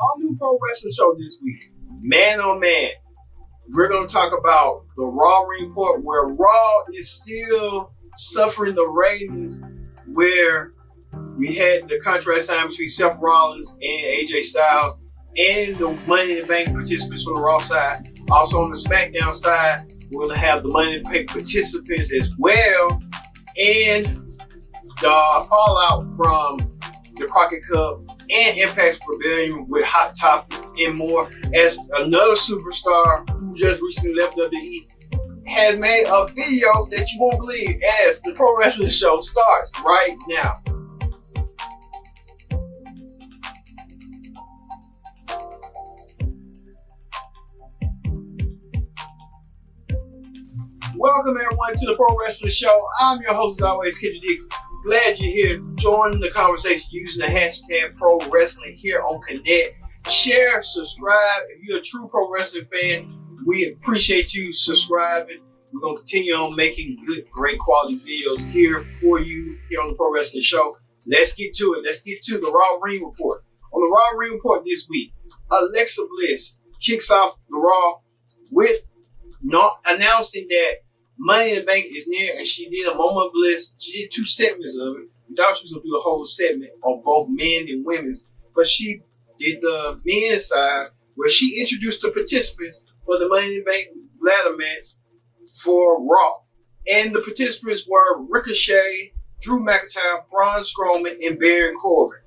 Our new pro wrestling show this week, Man on Man. We're going to talk about the Raw report, where Raw is still suffering the ratings, where we had the contract signed between Seth Rollins and AJ Styles, and the Money in the Bank participants from the Raw side. Also on the SmackDown side, we're going to have the Money in the Bank participants as well, and the fallout from the Crockett Cup and Impact's Pavilion with Hot Topics and more, as another superstar who just recently left WWE has made a video that you won't believe, as the Pro Wrestling Show starts right now. Welcome everyone to the Pro Wrestling Show. I'm your host as always, Kenny Dick. Glad you're here. Join the conversation using the hashtag Pro Wrestling here on Connect. Share, subscribe. If you're a true pro wrestling fan, we appreciate you subscribing. We're going to continue on making good, great quality videos here for you here on the Pro Wrestling Show. Let's get to it. Let's get to the Raw Ring Report. On the Raw Ring Report this week, Alexa Bliss kicks off the Raw with not announcing that Money in the Bank is near, and she did a moment of bliss. She did 2 segments of it. We thought she was going to do a whole segment on both men and women's, but she did the men's side, where she introduced the participants for the Money in the Bank ladder match for Raw. And the participants were Ricochet, Drew McIntyre, Braun Strowman, and Baron Corbin.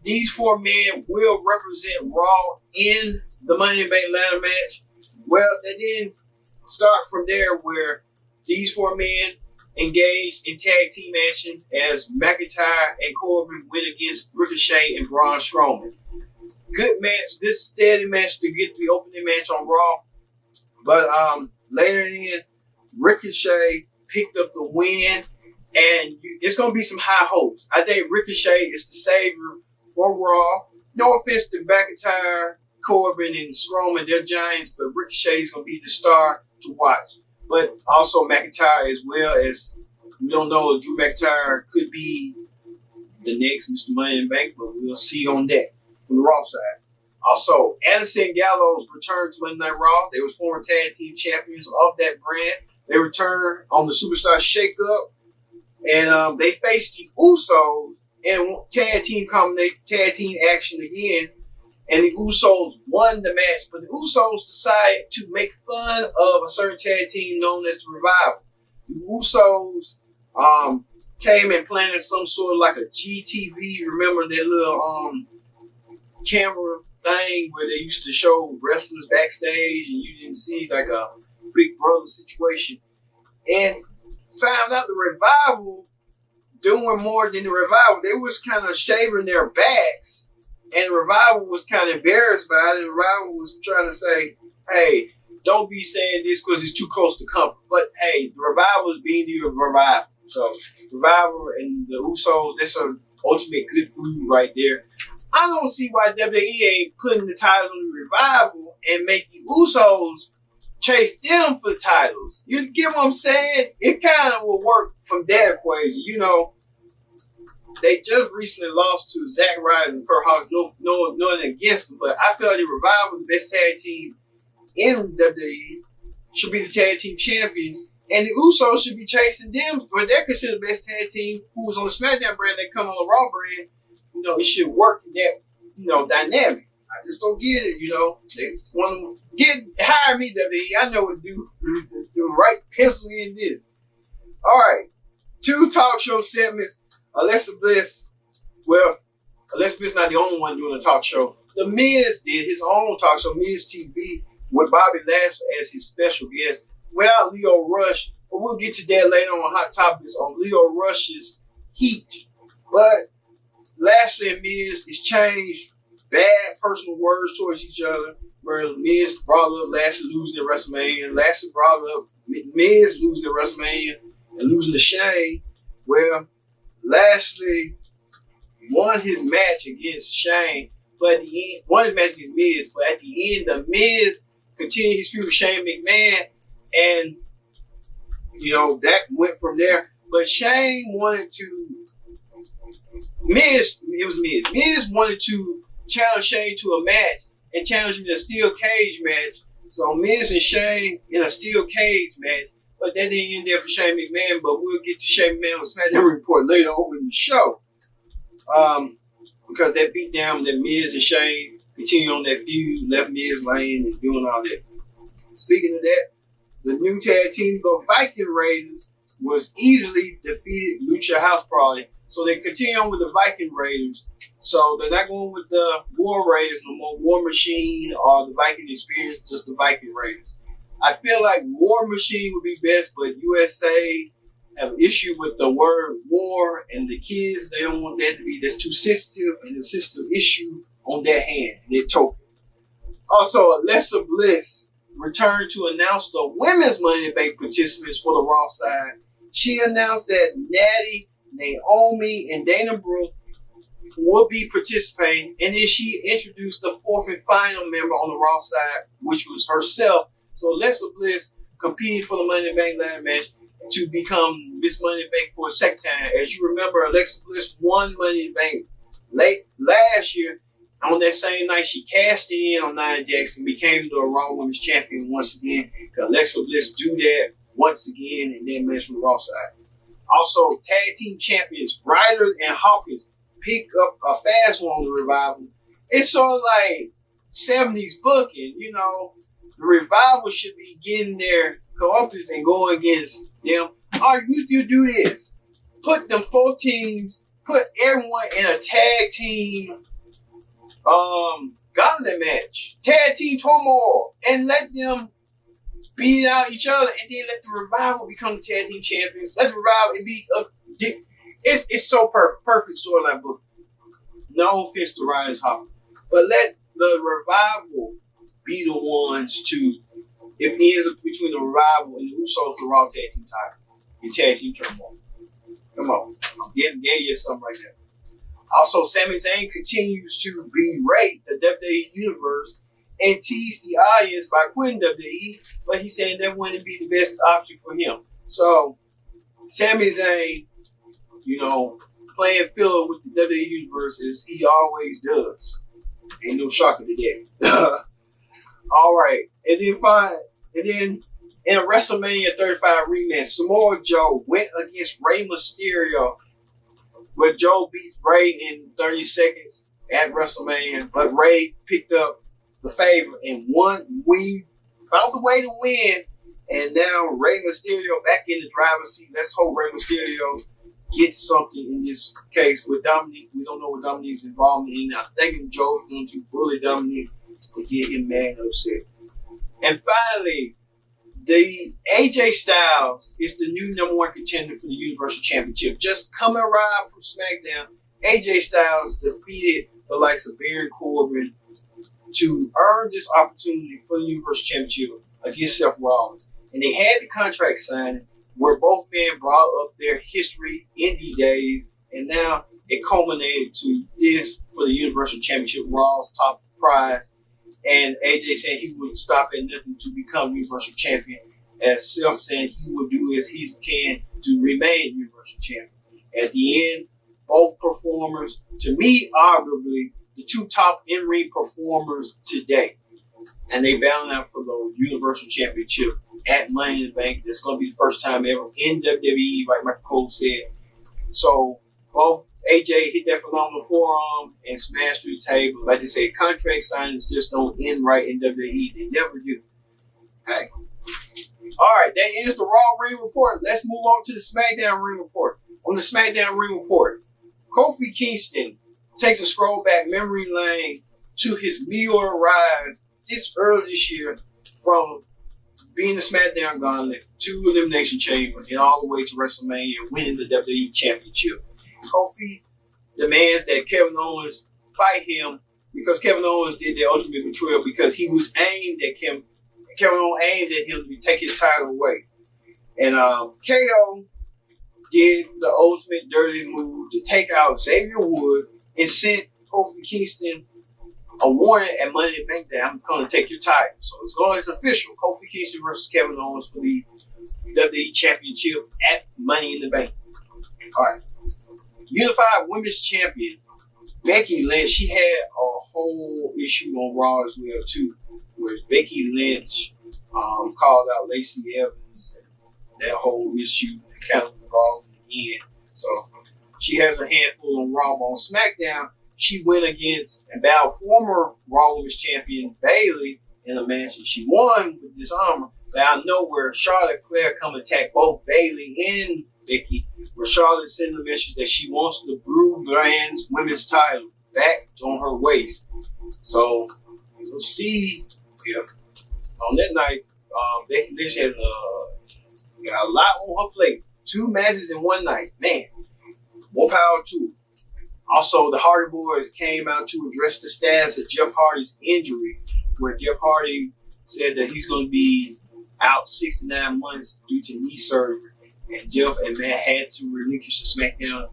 These 4 men will represent Raw in the Money in the Bank ladder match. Well, they didn't start from there, where these 4 men engaged in tag team action as McIntyre and Corbin went against Ricochet and Braun Strowman. Good match, good steady match to get the opening match on Raw. But later in, Ricochet picked up the win, and it's going to be some high hopes. I think Ricochet is the savior for Raw. No offense to McIntyre, Corbin, and Strowman, they're giants, but Ricochet is going to be the star to watch. But also McIntyre, as well, as we don't know if Drew McIntyre could be the next Mr. Money in the Bank, but we'll see on that from the Raw side. Also, Anderson and Gallows returned to Monday Night Raw. They were former tag team champions of that brand. They returned on the Superstar Shakeup, and they faced the Usos in tag team action again. And the Usos won the match, but the Usos decided to make fun of a certain tag team known as the Revival. The Usos came and planted some sort of like a GTV. Remember that little camera thing where they used to show wrestlers backstage, and you didn't see like a Big Brother situation. And found out the Revival doing more than the Revival. They was kind of shaving their backs. And the Revival was kind of embarrassed by it. And the Revival was trying to say, hey, don't be saying this because it's too close to comfort. But, hey, the Revival is being the Revival. So, Revival and the Usos, that's an ultimate good food right there. I don't see why WWE ain't putting the titles on the Revival and make the Usos chase them for the titles. You get what I'm saying? It kind of will work from that equation, you know. They just recently lost to Zack Ryder and Kurt Hawkins. No, nothing against them, but I feel like the Revival, the best tag team in WWE, should be the tag team champions, and the Usos should be chasing them, but they're considered the best tag team who was on the SmackDown brand. They come on the Raw brand. You know, it should work in that, dynamic. I just don't get it. They want to hire me, WWE. I know what to do. The right pencil in this. All right, 2 talk show segments. Alexa Bliss is not the only one doing a talk show. The Miz did his own talk show, Miz TV, with Bobby Lashley as his special guest, without Leo Rush. But we'll get to that later on Hot Topics on Leo Rush's heat. But Lashley and Miz exchanged bad personal words towards each other, where Miz brought up Lashley losing at WrestleMania, Lashley brought up Miz losing at WrestleMania and losing to Shane. Well, Lashley won his match against Shane, but at the end, won his match against Miz, but at the end, the Miz continued his feud with Shane McMahon, and that went from there. But Shane wanted to Miz wanted to challenged Shane to a match and challenged him to a steel cage match. So Miz and Shane in a steel cage match. But that didn't end there for Shane McMahon, but we'll get to Shane McMahon on SmackDown report later on in the show. Because that beatdown that Miz and Shane continue on that feud, left Miz laying and doing all that. Speaking of that, the new tag team, the Viking Raiders, was easily defeated Lucha House Party. So they continue on with the Viking Raiders. So they're not going with the War Raiders no more, War Machine or the Viking Experience, just the Viking Raiders. I feel like War Machine would be best, but USA have an issue with the word war, and the kids, they don't want that to be, that's too sensitive, and a sensitive issue on their hand. They're token. Also, Alexa Bliss returned to announce the women's Money in the Bank participants for the Raw side. She announced that Natty, Naomi, and Dana Brooke will be participating, and then she introduced the fourth and final member on the Raw side, which was herself. So Alexa Bliss competed for the Money in the Bank ladder match to become Miss Money in the Bank for a second time. As you remember, Alexa Bliss won Money in the Bank late last year. On that same night, she cashed in on Nia Jax and became the Raw Women's Champion once again. Alexa Bliss do that once again in that match from the Raw side. Also, tag team champions Ryder and Hawkins pick up a fast one on the Revival. It's sort of like 70s booking, you know. The Revival should be getting their co-opers and going against them. All you do this. Put them 4 teams, put everyone in a tag team gauntlet match. Tag team turmoil. And let them beat out each other, and then let the Revival become the tag team champions. Let the Revival, it be it's so perfect storyline book. No offense to Ryan's Hopper, but let the Revival be the ones to, if it ends up between the Revival and the Usos for the Raw tag team title, your tag team turmoil. Come on, I'm getting you something like that. Also, Sami Zayn continues to berate the WWE Universe and tease the audience by quitting WWE, but he said that wouldn't be the best option for him. So, Sami Zayn, you know, playing filler with the WWE Universe as he always does. Ain't no shocker to that. All right, and then in a WrestleMania 35 rematch, Samoa Joe went against Rey Mysterio, where Joe beat Rey in 30 seconds at WrestleMania, but Rey picked up the favor and won. We found a way to win, and now Rey Mysterio back in the driver's seat. Let's hope Rey Mysterio gets something in this case with Dominic. We don't know what Dominic's involvement in. I'm thinking Joe's going to bully Dominic to get him mad and upset. And finally, the AJ Styles is the new #1 contender for the Universal Championship. Just coming around from SmackDown, AJ Styles defeated the likes of Baron Corbin to earn this opportunity for the Universal Championship against Seth Rollins. And they had the contract signed where both men brought up their history, indie days, and now it culminated to this for the Universal Championship, Raw's top prize. And AJ said he wouldn't stop at nothing to become Universal Champion, as Seth said he would do as he can to remain Universal Champion. At the end, both performers, to me, arguably, the 2 top in-ring performers today. And they bound out for the Universal Championship at Money in the Bank. That's going to be the first time ever in WWE, like Michael Cole said. So, both AJ hit that phenomenal forearm and smashed through the table. Like they say, contract signings just don't end right in WWE. They never do. Okay. All right, that ends the Raw Ring Report. Let's move on to the SmackDown Ring Report. On the SmackDown Ring Report, Kofi Kingston takes a scroll back memory lane to his meteor rise this early this year from being the SmackDown Gauntlet to Elimination Chamber and all the way to WrestleMania, winning the WWE Championship. Kofi demands that Kevin Owens fight him because Kevin Owens did the ultimate betrayal because he was aimed at Kevin Owens aimed at him to take his title away. And KO did the ultimate dirty move to take out Xavier Woods and sent Kofi Kingston a warning at Money in the Bank that I'm going to take your title. So it's official. Kofi Kingston versus Kevin Owens for the WWE Championship at Money in the Bank. All right. Unified Women's Champion Becky Lynch, she had a whole issue on Raw as well too, where Becky Lynch called out Lacey Evans and that whole issue kind of involved again. So she has her handful on Raw. On SmackDown, she went against and battled former Raw Women's Champion Bayley in a match, and she won with disarmor. But out of nowhere, Charlotte Flair come attack both Bayley and Becky, where Charlotte sent the message that she wants the Brew Brand's women's title back on her waist. So we'll see if on that night Becky Lynch has got a lot on her plate. 2 matches in one night. Man, more power to her. Also, the Hardy Boys came out to address the status of Jeff Hardy's injury, where Jeff Hardy said that he's going to be out 69 months due to knee surgery. And Jeff and Matt had to relinquish the SmackDown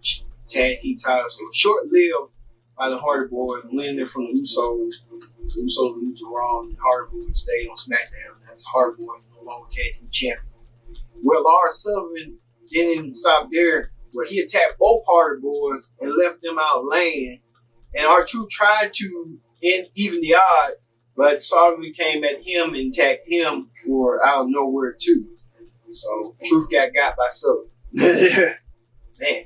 tag team titles. So short-lived by the Hardy Boys, winning it from the Usos. The Usos moved to Raw, and the Hardy Boys stayed on SmackDown. That's Hardy Boys no longer tag team champion. Well, Lars Sullivan didn't stop there, where he attacked both Hardy Boys and left them out laying. And R-Truth tried to even the odds, but Sullivan came at him and attacked him for out of nowhere too. So Truth got by Sullivan. Man,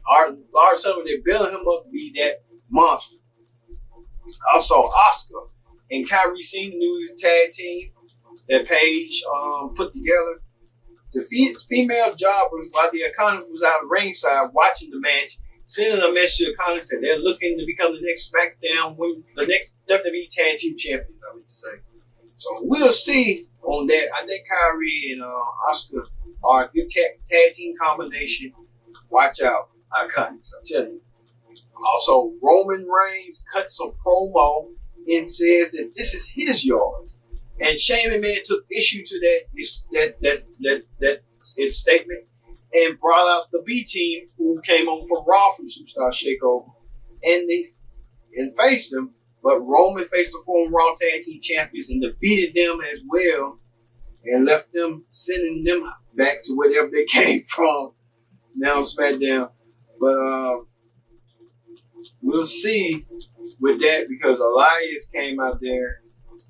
Lars Sullivan, they're building him up to be that monster. Also, Asuka and Kyrie seen the new tag team that Paige put together. The female jobbers, while the Iconics was out ringside watching the match, sending a message to the Iconics that they're looking to become the next SmackDown women, the next WWE Tag Team Champions, I mean to say. So we'll see on that. I think Kyrie and Asuka are a good tag team combination. Watch out, Iconics, I'm telling you. Also, Roman Reigns cuts a promo and says that this is his yard. And Shane McMahon took issue to that statement and brought out the B team who came on from Raw from Superstar Shakeover and faced them. But Roman faced the former Raw Tag Team Champions and defeated them as well and left them, sending them back to wherever they came from. Now SmackDown. But we'll see with that, because Elias came out there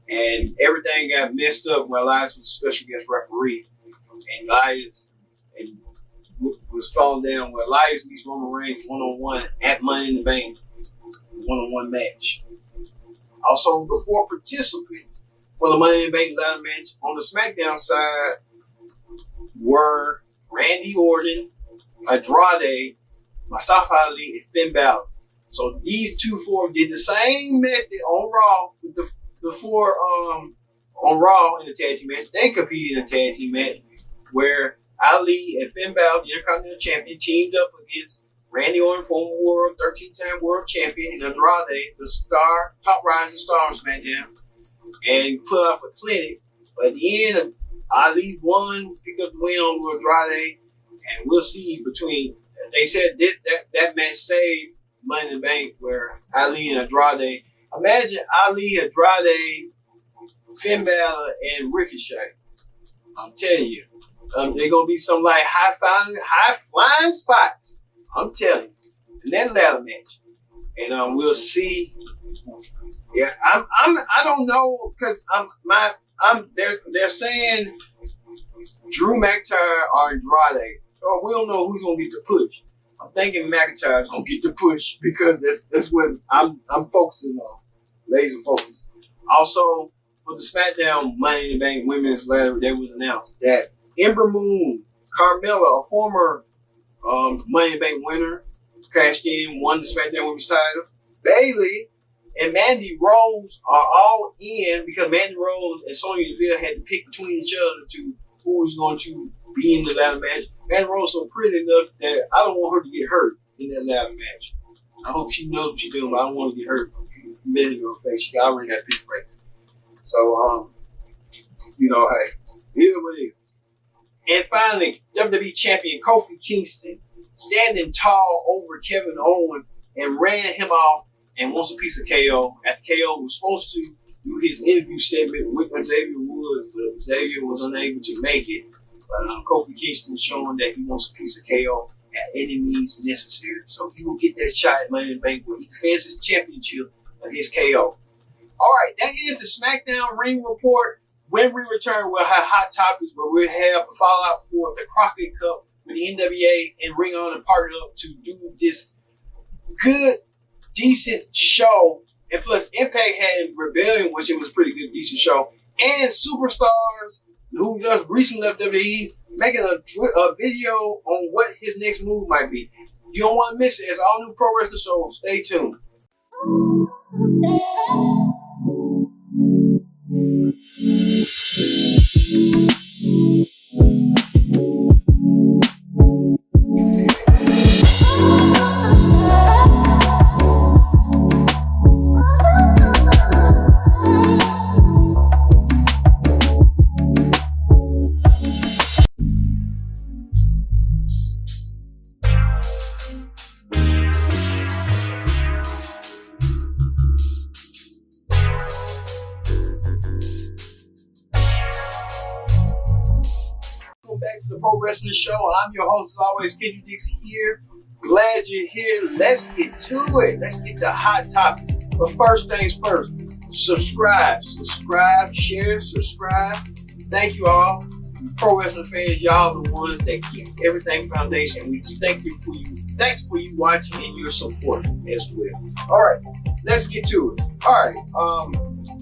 and everything got messed up when Elias was a special guest referee. And Elias was falling down where Elias meets Roman Reigns one-on-one at Money in the Bank. One-on-one match. Also, the 4 participants for the Money in the Bank ladder match on the SmackDown side were Randy Orton, Andrade, Mustafa Ali, and Finn Balor. So these 4 did the same method on Raw with the 4 on Raw in the tag team match. They competed in a tag team match where Ali and Finn Balor, the Intercontinental Champion, teamed up against Randy Orton, former world 13-time world champion, and Andrade, the top rising star on SmackDown, and put up a clinic. But at the end, Ali won, picked up the win on Andrade, and we'll see between. They said that match saved Money in the Bank, where Ali and Andrade. Imagine Ali, Andrade, Finn Balor, and Ricochet. I'm telling you, they're gonna be some like high flying spots. I'm telling you, in that ladder match, and we'll see. Yeah, I don't know, because they're saying Drew McIntyre or Andrade. So we don't know who's gonna get the push. I'm thinking McIntyre's gonna get the push, because that's what I'm focusing on, laser focus. Also, for the SmackDown Money in the Bank women's ladder, that was announced that Ember Moon, Carmella, a former Money in the Bank winner, cashed in, won the SmackDown Women's title. Bayley and Mandy Rose are all in, because Mandy Rose and Sonya Deville had to pick between each other to who was going to be in the ladder match. Mandy Rose so pretty enough that I don't want her to get hurt in that ladder match. I hope she knows what she's doing, but I don't want to get hurt. Minute in her face, she already got picked right. So hey, here's what it is. And finally, WWE Champion Kofi Kingston standing tall over Kevin Owens and ran him off and wants a piece of KO. After KO was supposed to do his interview segment with Xavier Woods, but Xavier was unable to make it. But Kofi Kingston is showing that he wants a piece of KO at any means necessary. So he will get that shot at Money in the Bank where he defends his championship against KO. All right, that is the SmackDown Ring Report. When we return, we'll have hot topics where we'll have a fallout for the Crockett Cup with the NWA and Ring On and partner up to do this good, decent show. And plus, Impact had Rebellion, which it was a pretty good, decent show. And Superstars, who just recently left WWE, making a video on what his next move might be. You don't want to miss it. It's all new Pro Wrestling Show. Stay tuned. Back to the Pro Wrestling Show. I'm your host, as always, Kendrick Dixon here. Glad you're here. Let's get to it. Let's get to hot topics. But first things first, subscribe, share, subscribe. Thank you all. Pro wrestling fans, y'all the ones that keep everything foundation. We just thank you for you. Thanks for you watching and your support as well. All right, let's get to it. All right,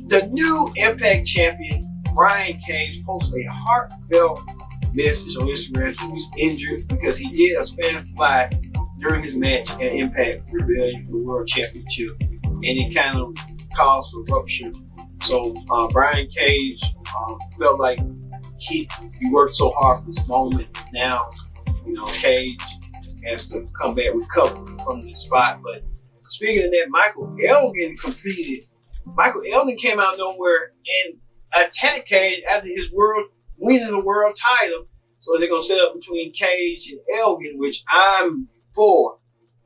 the new Impact champion Brian Cage posted a heartfelt message on Instagram. He was injured because he did a spin fly during his match at Impact Rebellion for the World Championship, and it kind of caused a rupture. So Brian Cage felt like he worked so hard for this moment. Now, Cage has to come back, recover from the spot. But speaking of that, Michael Elgin competed. Michael Elgin came out of nowhere and attacked Cage after his winning the world title. So they're gonna set up between Cage and Elgin, which I'm for.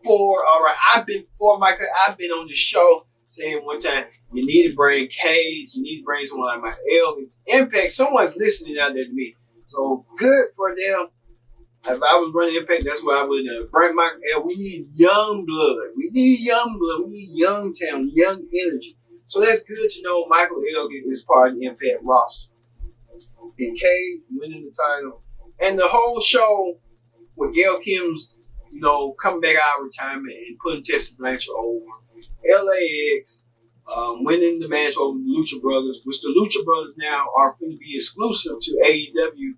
All right, I've been for Michael. I've been on the show saying one time, you need to bring Cage, you need to bring someone like Michael Elgin. Impact, someone's listening out there to me. So good for them. If I was running Impact, that's what I would bring Michael Elgin. We need young blood. We need young talent, young energy. So that's good to know Michael Elgin is part of the Impact roster. And Cage winning the title. And the whole show with Gail Kim's, coming back out of retirement and putting Tessa Blanchard over. LAX winning the match over the Lucha Brothers, which the Lucha Brothers now are going to be exclusive to AEW,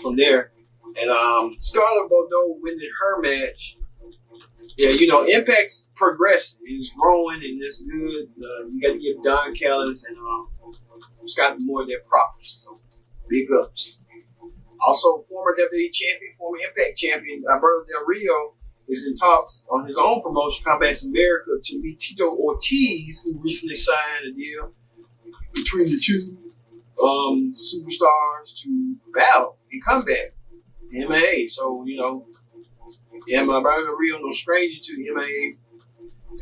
from there. And Scarlett Bordeaux winning her match. Yeah, Impact's progressing. It's growing and it's good. You got to give Don Callis and Scott Moore their props. So big ups. Also, former WWE champion, former Impact champion, Alberto Del Rio is in talks on his own promotion, Combat America, to meet Tito Ortiz, who recently signed a deal between the two superstars to battle in combat, MMA. So, Alberto Del Rio, no stranger to MMA.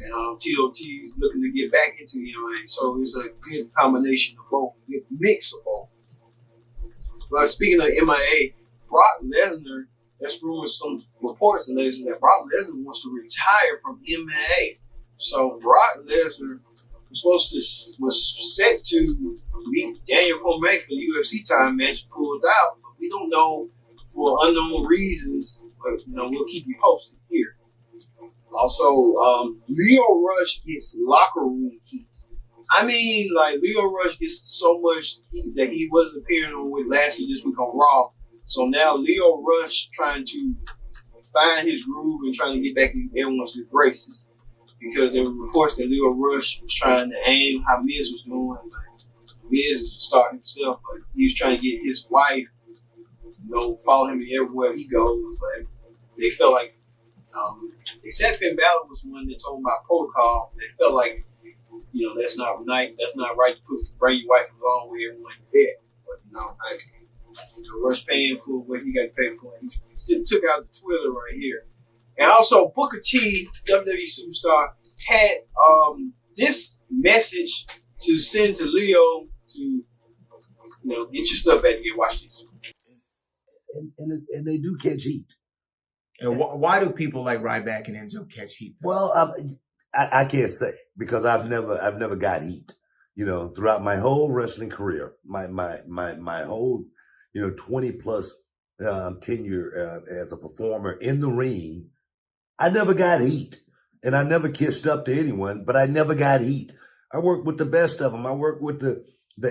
And Tito Ortiz looking to get back into the MMA. So it's a good combination of both, a good mix of both. But speaking of MIA, Brock Lesnar, that's rumors, some reports alleging that Brock Lesnar wants to retire from MMA. So Brock Lesnar was set to meet Daniel Cormier for the UFC time match, pulled out, but we don't know for unknown reasons. But we'll keep you posted here. Also, Leo Rush gets locker room heat. I mean, Leo Rush gets so much heat that he wasn't appearing on with last week, this week on Raw. So now Leo Rush trying to find his groove and trying to get back in everyone's good graces. Because there were reports that Leo Rush was trying to aim how Miz was doing. Miz was starting himself, but he was trying to get his wife, follow him everywhere he goes. But they felt like, they said Finn Balor was one that told him about protocol. They felt like, that's not right. That's not right to bring your wife along with everyone there. But Rush paying for what he got to pay for. He took out the Twitter right here. And also, Booker T, WWE superstar, had this message to send to Leo to, get your stuff back together. Watch this. And they do catch heat. And why do people like Ryback and Enzo catch heat? Well, I can't say, because I've never got heat. You know, throughout my whole wrestling career, my whole 20 plus tenure as a performer in the ring, I never got heat, and I never kissed up to anyone, but I never got heat. I worked with the best of them. I worked with the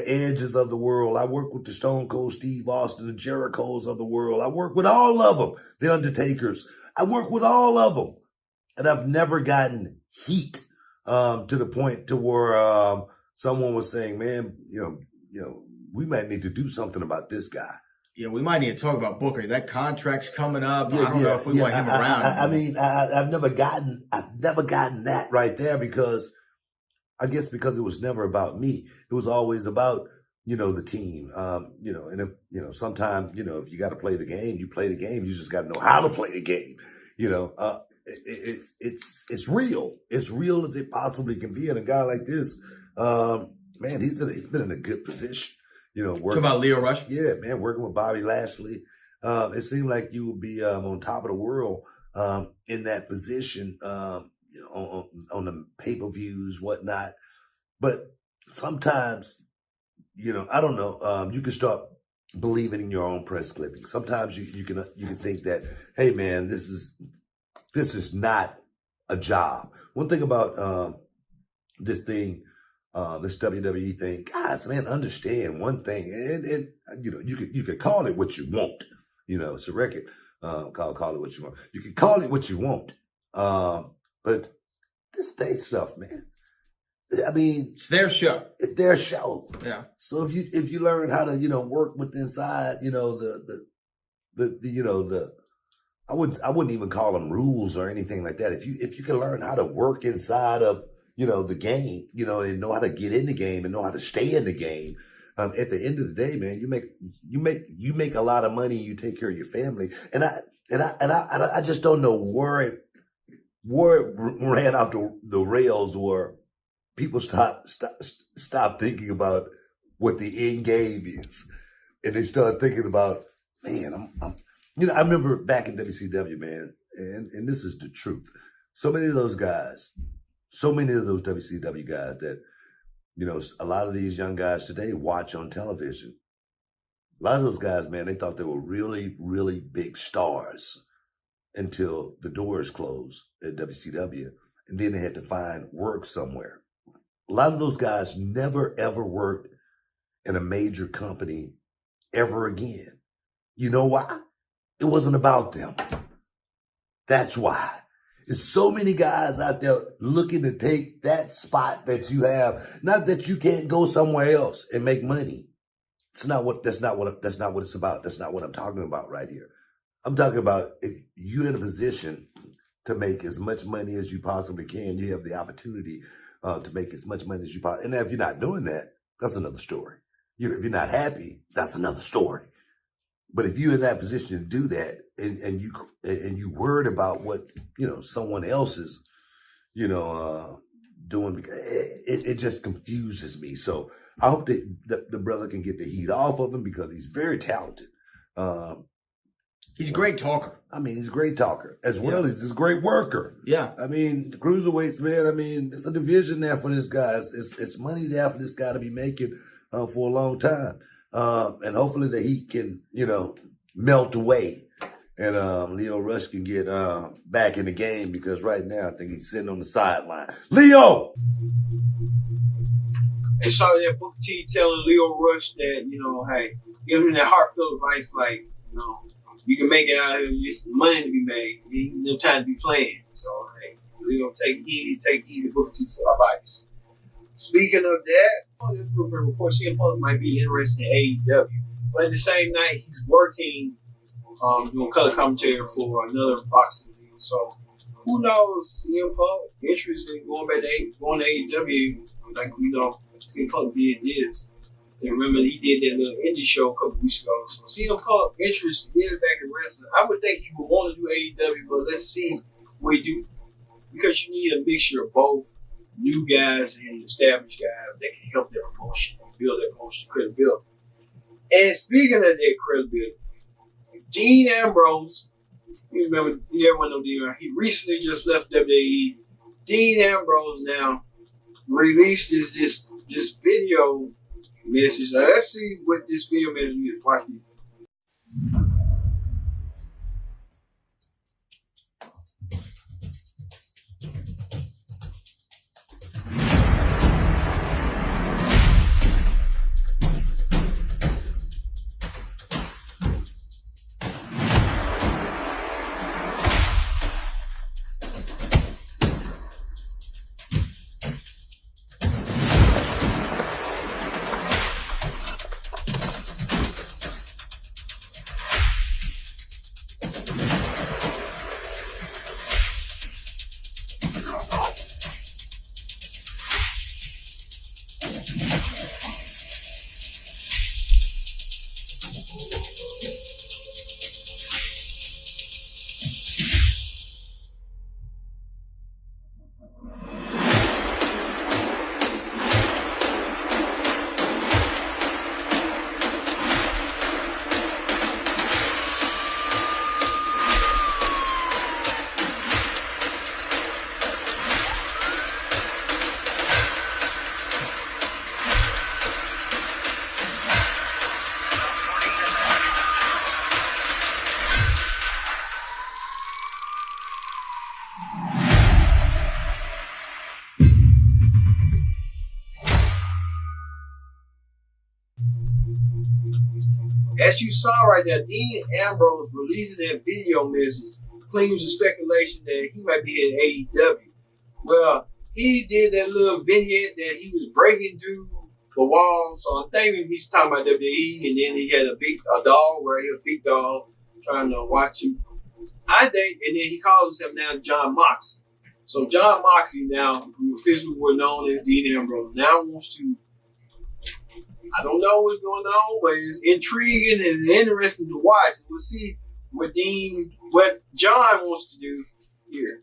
Edges of the world. I worked with the Stone Cold Steve Austin, the Jerichos of the world. I worked with all of them, the Undertakers. I worked with all of them, and I've never gotten heat to the point to where someone was saying, "Man, we might need to do something about this guy." Yeah, we might need to talk about Booker. That contract's coming up. I don't know if we want him around. I mean, I've never gotten that right there, because I guess because it was never about me. It was always about, the team. And if, sometimes, if you got to play the game, you play the game. You just got to know how to play the game. It's real. It's real as it possibly can be. And a guy like this, man, he's been in a good position. Working, talking about Lio Rush? Yeah, man, working with Bobby Lashley. It seemed like you would be on top of the world in that position, on the pay-per-views, whatnot. But sometimes, I don't know, you can start believing in your own press clippings. Sometimes you can think that, hey, man, this is not a job. One thing about this WWE thing, guys, man, understand one thing, and you could call it what you want. It's a record. Call it what you want. You can call it what you want. But this stage stuff, man. I mean, it's their show. It's their show. Yeah. So if you learn how to work with inside, I wouldn't even call them rules or anything like that. If you can learn how to work inside of the game, and know how to get in the game and know how to stay in the game. At the end of the day, man, you make a lot of money. You take care of your family, and I just don't know where it ran off the rails, where people stop thinking about what the end game is, and they start thinking about, man, I remember back in WCW, man, and this is the truth. So many of those WCW guys that, a lot of these young guys today watch on television. A lot of those guys, man, they thought they were really, really big stars until the doors closed at WCW, and then they had to find work somewhere. A lot of those guys never, ever worked in a major company ever again. You know why? It wasn't about them. That's why. There's so many guys out there looking to take that spot that you have. Not that you can't go somewhere else and make money. That's not what it's about. That's not what I'm talking about right here. I'm talking about if you're in a position to make as much money as you possibly can, you have the opportunity to make as much money as you possibly. And if you're not doing that, that's another story. If you're not happy, that's another story. But if you're in that position to do that, and you worried about what someone else is doing, it just confuses me. So I hope that the brother can get the heat off of him, because he's very talented. He's a great talker. I mean, he's a great talker as well as he's a great worker. Yeah. I mean, the cruiserweights, man. I mean, it's a division there for this guy. It's money there for this guy to be making for a long time. And hopefully the heat can, melt away, and Lio Rush can get back in the game, because right now I think he's sitting on the sideline. Lio! And so that Booker T telling Lio Rush that, hey, give him that heartfelt advice, like, you can make it out here, just money to be made. You ain't no time to be playing. So, hey, Lio, take heed to Booker T's advice. Speaking of that, this report, CM Punk might be interested in AEW. But at the same night, he's working, doing color commentary for another boxing deal. So, who knows? CM Punk interested in going to AEW, like we know CM Punk did this. And remember, he did that little indie show a couple weeks ago. So, CM Punk interest is back in wrestling. I would think he would want to do AEW, but let's see what he do. Because you need a mixture of both new guys and established guys that can help their promotion and build their promotion credibility. And speaking of that credibility, Dean Ambrose You remember, everyone know Dean. He recently just left WWE. Dean Ambrose now released this video message. Let's see what this video message is. Watch me. As you saw right there, Dean Ambrose releasing that video message claims the speculation that he might be in AEW. Well, he did that little vignette that he was breaking through the wall, so I'm thinking he's talking about WWE, and then he had a dog where he was a big dog trying to watch him. I think, and then he calls himself now John Moxley. So John Moxley now, who officially were known as Dean Ambrose, now wants to, I don't know what's going on, but it's intriguing and interesting to watch. We'll see what John wants to do here.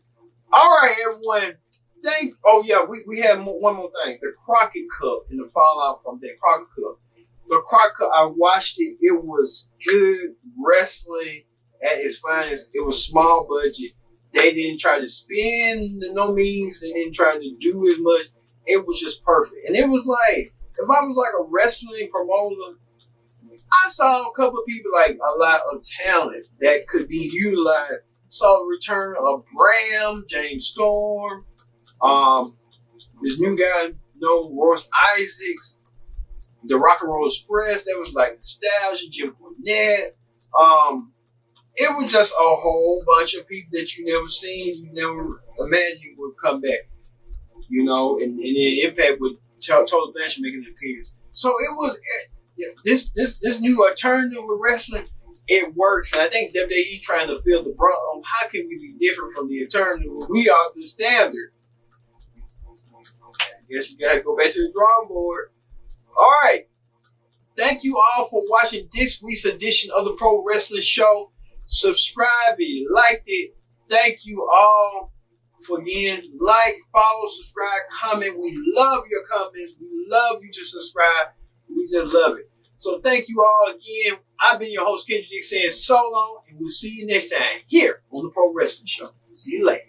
All right, everyone. We have one more thing. The Crockett Cup and the fallout from that Crockett Cup. The Crockett Cup, I watched it. It was good wrestling at its finest. It was small budget. They didn't try to spend no means. They didn't try to do as much. It was just perfect. And it was like, if I was like a wrestling promoter, I saw a couple of people like a lot of talent that could be utilized. Saw the return of Bram, James Storm, this new guy, Royce Isaacs, the Rock and Roll Express. That was like nostalgia, Jim Cornette. It was just a whole bunch of people that you never seen, you never imagined would come back. And then Impact would Total Blanchard making an appearance. So it was this new alternative with wrestling. It works, and I think WWE trying to feel the brunt on how can we be different from the alternative when we are the standard. I guess you gotta go back to the drawing board. All right. Thank you all for watching this week's edition of the Pro Wrestling Show. Subscribe if you liked it. Thank you all for again, follow, subscribe, comment. We love your comments. We love you to subscribe. We just love it. So thank you all again. I've been your host, Kendrick Dick, saying so long, and we'll see you next time here on the Pro Wrestling Show. See you later.